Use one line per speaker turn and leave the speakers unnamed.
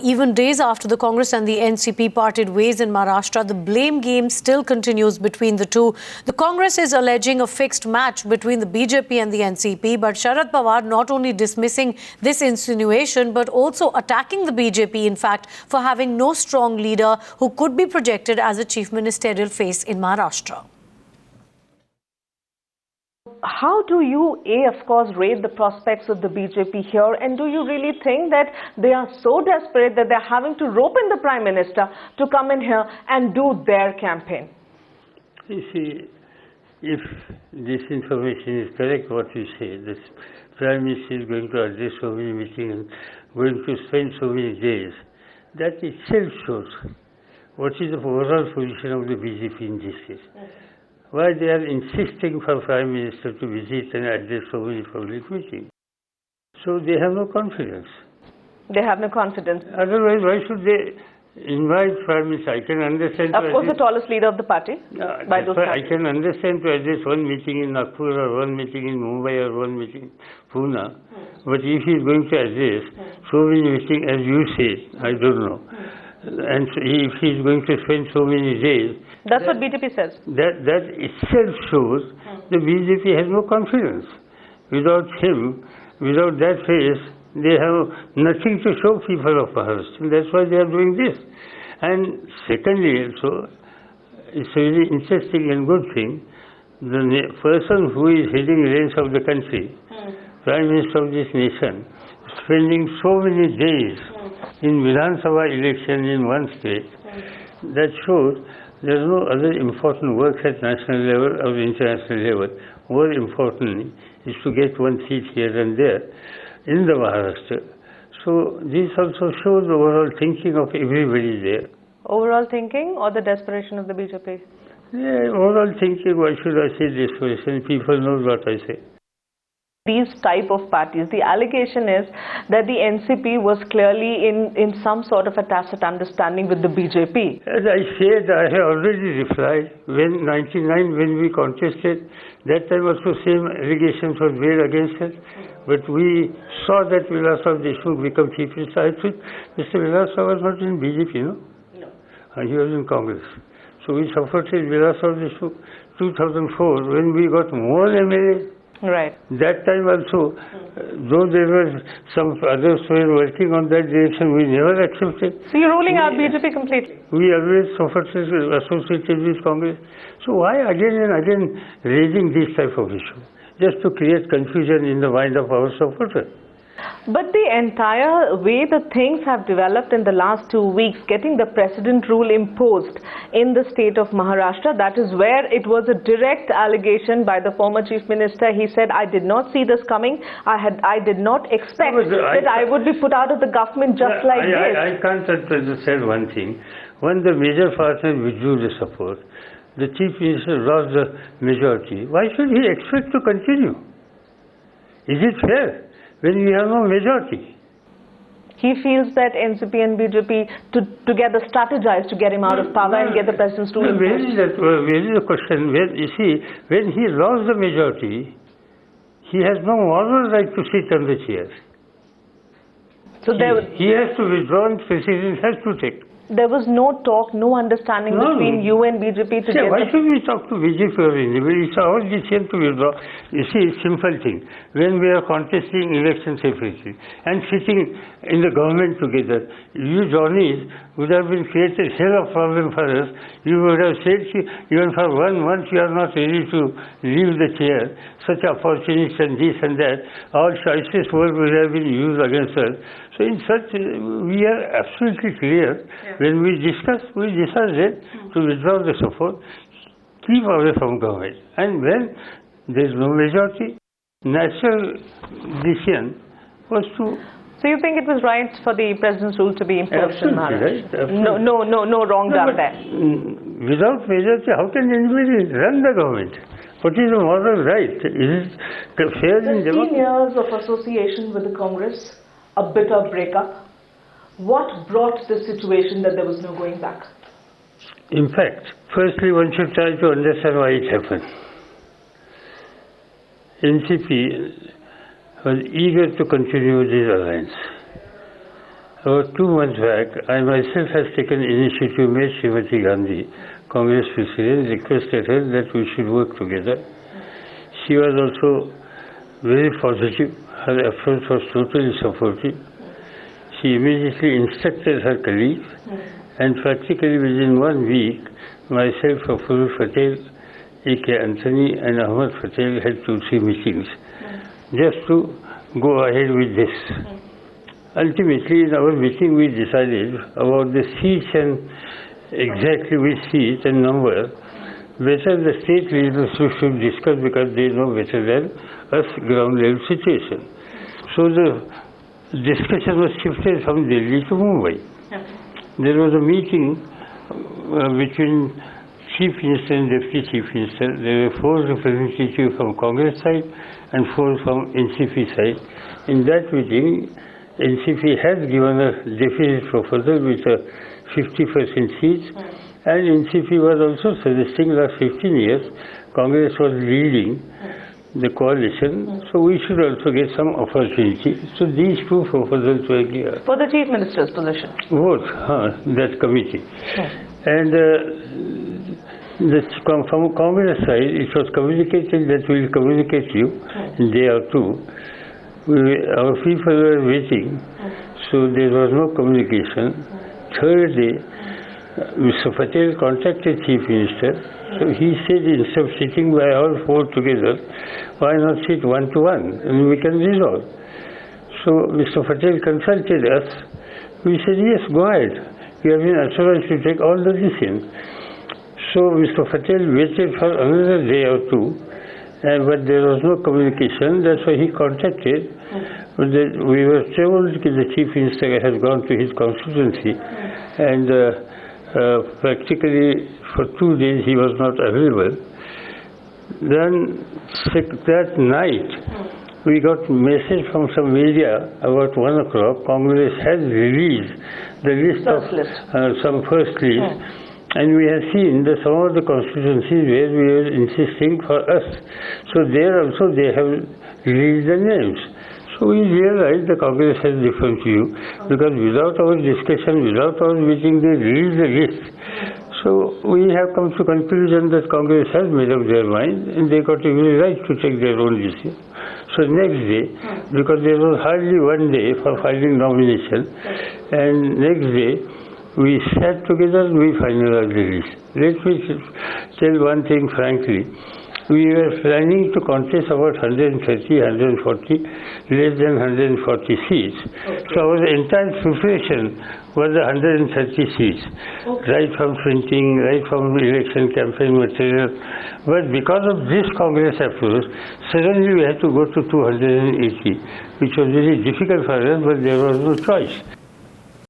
Even days after the Congress and the NCP parted ways in Maharashtra, the blame game still continues between the two. The Congress is alleging a fixed match between the BJP and the NCP, but Sharad Pawar not only dismissing this insinuation, but also attacking the BJP, in fact, for having no strong leader who could be projected as a chief ministerial face in Maharashtra.
How do you, of course, rate the prospects of the BJP here, and do you really think that they are so desperate that they're having to rope in the Prime Minister to come in here and do their campaign?
You see, if this information is correct, what you say, the Prime Minister is going to address so many meetings and going to spend so many days, that itself shows what is the overall position of the BJP in this case. Why they are insisting for Prime Minister to visit and address so many public meetings. So they have no confidence.
They have no confidence.
Otherwise, why should they invite Prime Minister? I can understand.
Of course, the tallest leader of the party.
I can understand to address one meeting in Nagpur or one meeting in Mumbai or one meeting in Pune. But if he is going to address so many meetings, as you say, I don't know. And if he is going to spend so many days,
that's what BJP says.
That itself shows the BJP has no confidence. Without him, without that face, they have nothing to show people of Maharashtra. That's why they are doing this. And secondly, also, it's a really interesting and good thing. The person who is heading the reins of the country, Prime Minister of this nation, spending so many days in Vidhan Sabha election in one state, that shows there is no other important work at national level or international level. More importantly is to get one seat here and there in the Maharashtra. So this also shows the overall thinking of everybody there.
Overall thinking or the desperation of the BJP?
Yeah, overall thinking, why should I say desperation? People know what I say.
These type of parties, the allegation is that the NCP was clearly in some sort of a tacit understanding with the BJP.
As I said, I have already replied. When 99, when we contested, that time also same allegations were made against us. But we saw that Vilasav Deshmukh become Chief Minister. I think Mr. Vilasav was not in BJP, no? No. He was in Congress. So we supported Vilasav Deshmukh 2004 when we got more MLA.
Right.
That time also, though there were some others who were working on that direction, we never accepted.
So you're ruling out BJP completely?
We always supported, associated with Congress. So why again and again raising this type of issue? Just to create confusion in the mind of our supporters.
But the entire way the things have developed in the last 2 weeks, getting the precedent rule imposed in the state of Maharashtra, that is where it was a direct allegation by the former Chief Minister. He said, I did not see this coming. I did not expect that I would be put out of the government just like this.
I can't understand one thing. When the major partner withdrew the support, the Chief Minister lost the majority. Why should he expect to continue? Is it fair? When we have no majority.
He feels that NCP and BJP together strategize to get him out of power and get the president's rule.
Where is the question? You see, when he lost the majority, he has no moral right to sit on the chair.
So
he has to withdraw and president has to take.
There was no talk, no understanding between you and BJP to get...
Why should we talk to BJP or anybody? It's our decision to withdraw. You see, it's simple thing. When we are contesting elections separately and sitting in the government together, you Johnnies would have been created hell of problem for us. You would have said, even for 1 month you are not ready to leave the chair. Such opportunities and this and that. All choices would have been used against us. So in such, we are absolutely clear. When we decided to withdraw the support, keep away from government. And when there is no majority, natural decision was to...
So you think it was right for the president's rule to be imposed in Maharashtra?
Right, absolutely.
No wrong done there.
Without majority, how can anybody run the government? What is the moral right? Is it fair in democracy?
15 years of association with the Congress, a bitter breakup. What brought the situation that there was no going back?
In fact, firstly one should try to understand why it happened. NCP was eager to continue this alliance. About 2 months back, I myself has taken initiative, met Srimati Gandhi, Congress President, requested her that we should work together. She was also very positive. Her approach was totally supportive. She immediately instructed her colleagues, and practically within 1 week, myself, Afur Patel, A.K. Anthony, and Ahmad Patel had 2-3 meetings just to go ahead with this. Ultimately, in our meeting, we decided about the seats and exactly which seats and number. Better the state leaders should discuss because they know better than us ground level situation. So the discussion was shifted from Delhi to Mumbai. There was a meeting between Chief Minister and Deputy Chief Minister. There were 4 representatives from Congress side and 4 from NCP side. In that meeting, NCP has given a deficit proposal with a 50% seats, and NCP was also suggesting that 15 years Congress was leading the coalition, so we should also get some opportunity. So these 2 proposals were given.
For the Chief Minister's position?
Both, that committee. And from Congress side, it was communicated that we will communicate you in a day or 2. Our people were waiting, so there was no communication. Third day, Mr. Patel contacted Chief Minister. So he said, instead of sitting by all 4 together, why not sit 1-to-1 and we can resolve. So Mr. Patel consulted us. We said, yes, go ahead. We have been authorized to take all the decisions. So Mr. Patel waited for another day or 2. But there was no communication, that's why he contacted. But we were told that the Chief Minister has gone to his constituency, and practically for 2 days he was not available. Then that night, we got message from some media about 1 o'clock. Congress has released the list of some first list. And we have seen that some of the constituencies where we were insisting for us. So there also they have released the names. So we realized the Congress has different view because without our discussion, without our meeting, they released the list. So we have come to conclusion that Congress has made up their mind and they got every right to take their own decision. So next day, because there was hardly 1 day for filing nomination, and next day, we sat together and we finalized the list. Let me tell one thing frankly. We were planning to contest about 130, 140, less than 140 seats. So our entire preparation was 130 seats, right from printing, right from election campaign material. But because of this Congress approach, suddenly we had to go to 280, which was very difficult for us, but there was no choice.